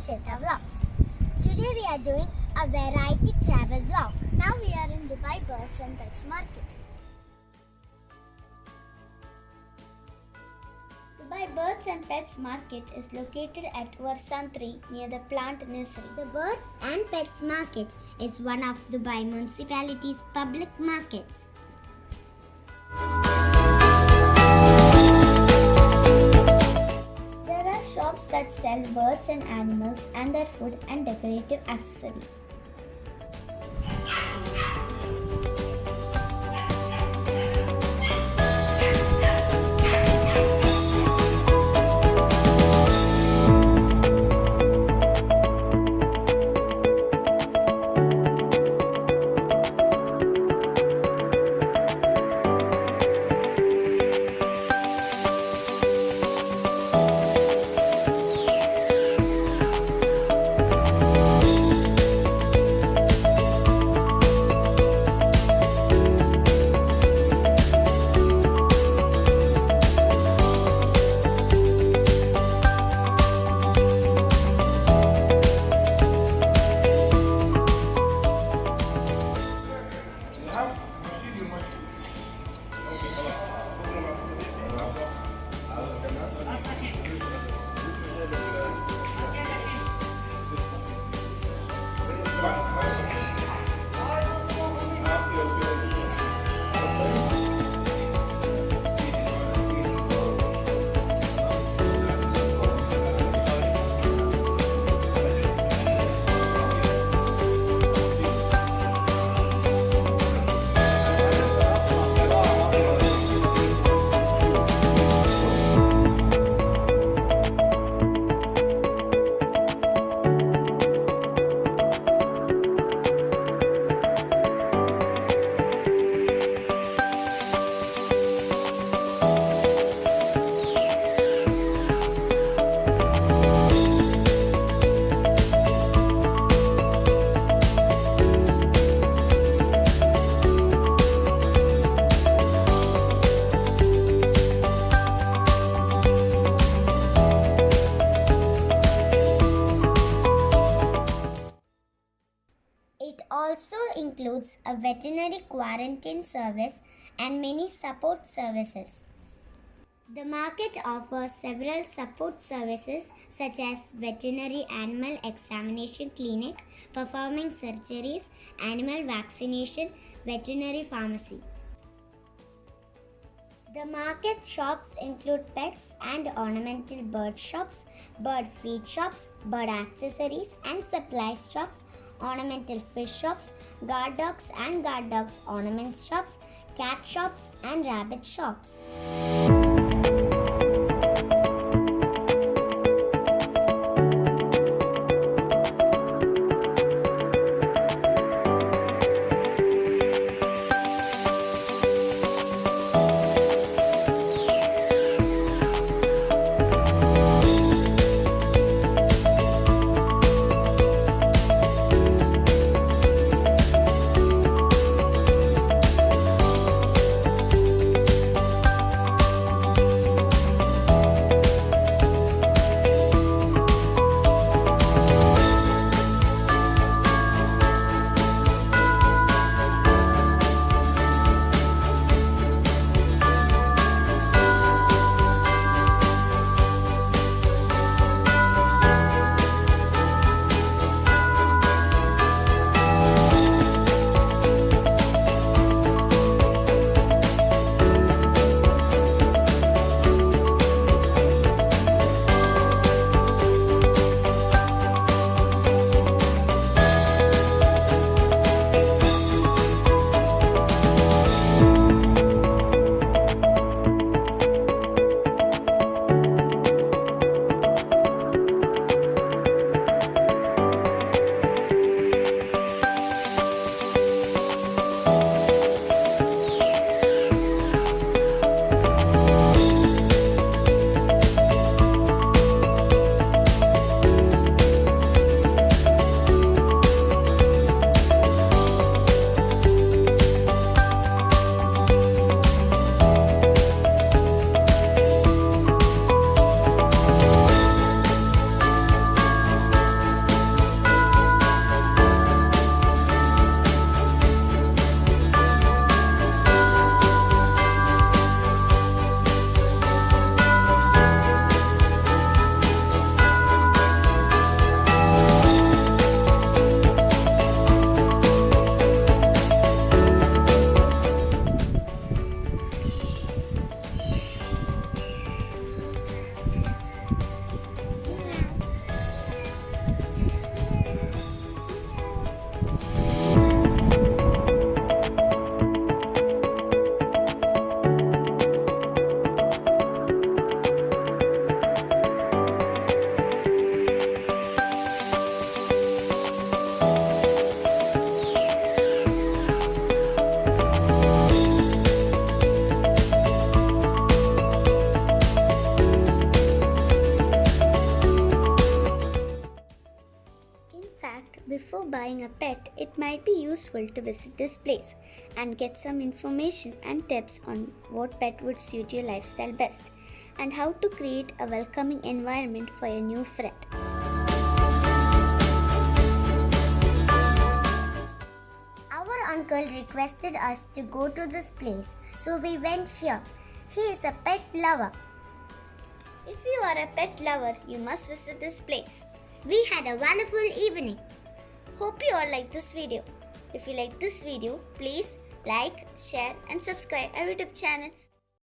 Sreyanswethavlogs. Today we are doing a variety travel vlog. Now we are in Dubai Birds and Pets Market. Dubai Birds and Pets Market is located at Warsan 3 near the plant nursery. The Birds and Pets Market is one of Dubai municipality's public markets. There are shops that sell birds and animals and their food and decorative accessories. It also includes a veterinary quarantine service and many support services. The market offers several support services such as veterinary animal examination clinic, performing surgeries, animal vaccination, veterinary pharmacy. The market shops include pets and ornamental bird shops, bird feed shops, bird accessories and supplies shops, ornamental fish shops, guard dogs and guard dogs ornaments shops, cat shops and rabbit shops. Before buying a pet, it might be useful to visit this place and get some information and tips on what pet would suit your lifestyle best and how to create a welcoming environment for your new friend. Our uncle requested us to go to this place, so we went here. He is a pet lover. If you are a pet lover, you must visit this place. We had a wonderful evening. Hope you all like this video. If you like this video, please like, share and subscribe our YouTube channel.